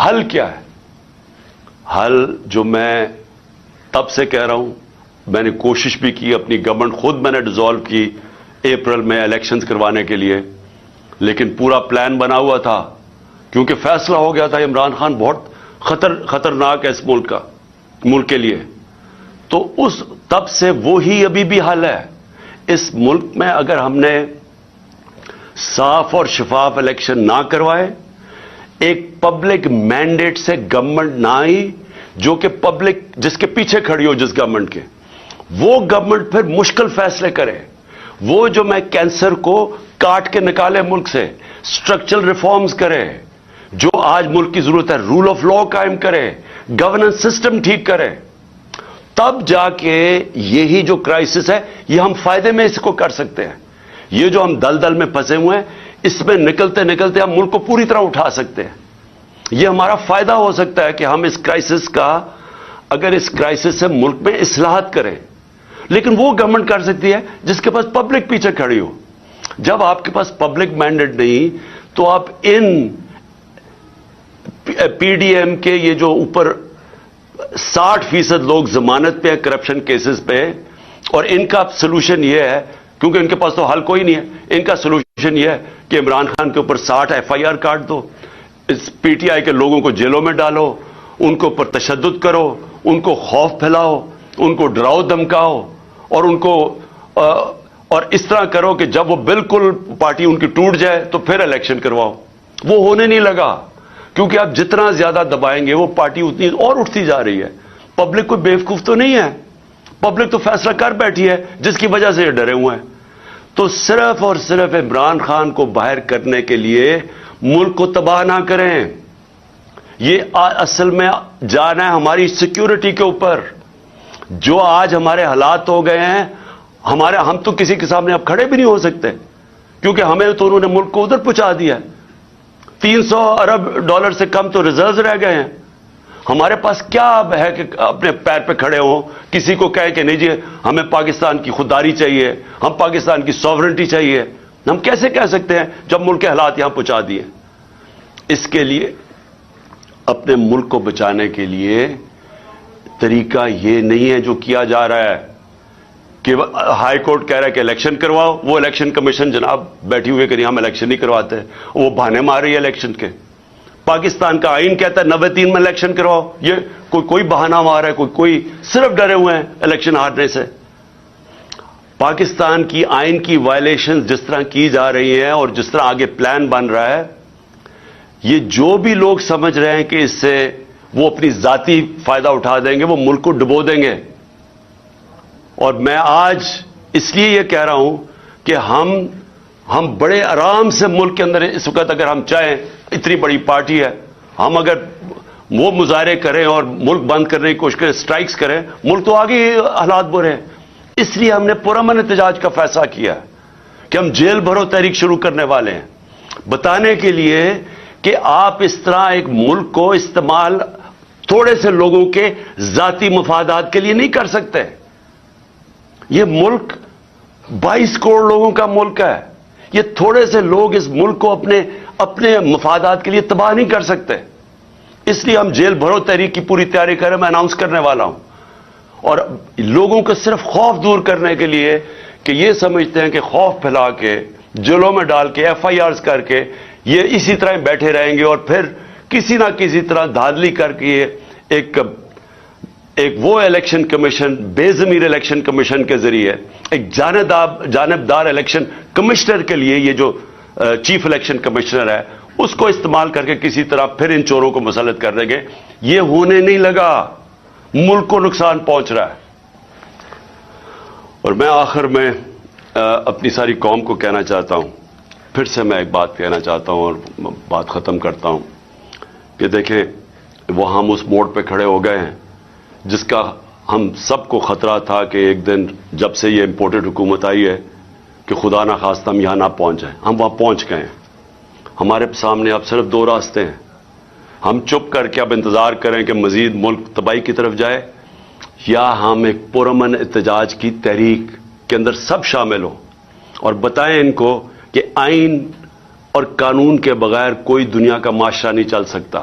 حل کیا ہے؟ حل جو میں تب سے کہہ رہا ہوں، میں نے کوشش بھی کی، اپنی گورنمنٹ خود میں نے ڈیزالو کی اپریل میں الیکشنز کروانے کے لیے، لیکن پورا پلان بنا ہوا تھا کیونکہ فیصلہ ہو گیا تھا عمران خان بہت خطرناک ہے اس ملک کے لیے. تو اس تب سے وہی ابھی بھی حل ہے. اس ملک میں اگر ہم نے صاف اور شفاف الیکشن نہ کروائے، ایک پبلک مینڈیٹ سے گورنمنٹ نہ آئی جو کہ پبلک جس کے پیچھے کھڑی ہو جس گورنمنٹ کے، وہ گورنمنٹ پھر مشکل فیصلے کرے. وہ جو میں کینسر کو کاٹ کے نکالے ملک سے، اسٹرکچرل ریفارمز کرے، جو آج ملک کی ضرورت ہے، رول آف لا قائم کرے، گورننس سسٹم ٹھیک کرے، تب جا کے یہی جو کرائسس ہے یہ ہم فائدے میں اس کو کر سکتے ہیں. یہ جو ہم دلدل میں پھنسے ہوئے ہیں، اس میں نکلتے نکلتے ہم ملک کو پوری طرح اٹھا سکتے ہیں. یہ ہمارا فائدہ ہو سکتا ہے کہ ہم اس کرائسس کا، اگر اس کرائسس سے ملک میں اصلاحات کریں. لیکن وہ گورنمنٹ کر سکتی ہے جس کے پاس پبلک پیچھے کھڑی ہو. جب آپ کے پاس پبلک مینڈیٹ نہیں تو آپ ان پی ڈی ایم کے یہ جو اوپر 60% لوگ ضمانت پہ ہیں کرپشن کیسز پہ، اور ان کا سلوشن یہ ہے، کیونکہ ان کے پاس تو حل کوئی نہیں ہے، ان کا سلوشن یہ ہے کہ عمران خان کے اوپر 60 FIR caught do, us P T I کے لوگوں کو جیلوں میں ڈالو، ان کے اوپر تشدد کرو، ان کو خوف پھیلاؤ، ان کو ڈراؤ دھمکاؤ، اور ان کو اور اس طرح کرو کہ جب وہ بالکل پارٹی ان کی ٹوٹ جائے تو پھر الیکشن کرواؤ. وہ ہونے نہیں لگا، کیونکہ آپ جتنا زیادہ دبائیں گے وہ پارٹی اتنی اور اٹھتی جا رہی ہے. پبلک کوئی بیوقوف تو نہیں ہے، پبلک تو فیصلہ کر بیٹھی ہے جس کی وجہ سے یہ ڈرے ہوئے ہیں. تو صرف اور صرف عمران خان کو باہر کرنے کے لیے ملک کو تباہ نہ کریں. یہ اصل میں جانا ہے ہماری سیکیورٹی کے اوپر. جو آج ہمارے حالات ہو گئے ہیں، ہم تو کسی کے سامنے اب کھڑے بھی نہیں ہو سکتے، کیونکہ ہمیں تو انہوں نے ملک کو ادھر پہنچا دیا. 300 ارب ڈالر سے کم تو ریزروز رہ گئے ہیں. ہمارے پاس کیا اب ہے کہ اپنے پیر پہ کھڑے ہوں، کسی کو کہیں کہ نہیں جی ہمیں پاکستان کی خودداری چاہیے، ہم پاکستان کی سوورنٹی چاہیے. ہم کیسے کہہ سکتے ہیں جب ملک کے حالات یہاں پہنچا دیے؟ اس کے لیے اپنے ملک کو بچانے کے لیے طریقہ یہ نہیں ہے جو کیا جا رہا ہے کہ ہائی کورٹ کہہ رہا ہے کہ الیکشن کرواؤ. وہ الیکشن کمیشن جناب بیٹھی ہوئے کہ نہیں ہم الیکشن نہیں کرواتے، وہ بہانے مار رہی ہے الیکشن کے. پاکستان کا آئین کہتا ہے 93 میں الیکشن کرواؤ، یہ کوئی بہانہ مار ہے، کوئی صرف ڈرے ہوئے ہیں الیکشن ہارنے سے. پاکستان کی آئین کی وائلیشن جس طرح کی جا رہی ہیں اور جس طرح آگے پلان بن رہا ہے، یہ جو بھی لوگ سمجھ رہے ہیں کہ اس سے وہ اپنی ذاتی فائدہ اٹھا دیں گے، وہ ملک کو ڈبو دیں گے. اور میں آج اس لیے یہ کہہ رہا ہوں کہ ہم بڑے آرام سے ملک کے اندر اس وقت اگر ہم چاہیں، اتنی بڑی پارٹی ہے، ہم اگر وہ مظاہرے کریں اور ملک بند کرنے کی کوشش کریں، سٹرائکس کریں، ملک تو آگے حالات برے ہیں. اس لیے ہم نے پرامن احتجاج کا فیصلہ کیا کہ ہم جیل بھرو تحریک شروع کرنے والے ہیں، بتانے کے لیے کہ آپ اس طرح ایک ملک کو استعمال تھوڑے سے لوگوں کے ذاتی مفادات کے لیے نہیں کر سکتے. یہ ملک 22 کروڑ لوگوں کا ملک ہے. یہ تھوڑے سے لوگ اس ملک کو اپنے مفادات کے لیے تباہ نہیں کر سکتے. اس لیے ہم جیل بھرو تحریک کی پوری تیاری کریں، میں اناؤنس کرنے والا ہوں. اور لوگوں کو صرف خوف دور کرنے کے لیے کہ یہ سمجھتے ہیں کہ خوف پھیلا کے، جیلوں میں ڈال کے، FIRs کر کے یہ اسی طرح بیٹھے رہیں گے، اور پھر کسی نہ کسی طرح دھاندلی کر کے ایک وہ الیکشن کمیشن، بے ضمیر الیکشن کمیشن کے ذریعے ایک جانبدار الیکشن کمشنر کے لیے، یہ جو چیف الیکشن کمشنر ہے اس کو استعمال کر کے کسی طرح پھر ان چوروں کو مسلط کر دیں گے. یہ ہونے نہیں لگا. ملک کو نقصان پہنچ رہا ہے. اور میں آخر میں اپنی ساری قوم کو کہنا چاہتا ہوں، پھر سے میں ایک بات کہنا چاہتا ہوں اور بات ختم کرتا ہوں کہ دیکھیں وہ ہم اس موڑ پہ کھڑے ہو گئے ہیں جس کا ہم سب کو خطرہ تھا کہ ایک دن جب سے یہ امپورٹڈ حکومت آئی ہے کہ خدا نہ خواستہ ہم یہاں نہ پہنچ جائیں. ہم وہاں پہنچ گئے ہیں. ہمارے سامنے اب صرف 2 راستے ہیں. ہم چپ کر کے اب انتظار کریں کہ مزید ملک تباہی کی طرف جائے، یا ہم ایک پرامن احتجاج کی تحریک کے اندر سب شامل ہوں اور بتائیں ان کو کہ آئین اور قانون کے بغیر کوئی دنیا کا معاشرہ نہیں چل سکتا.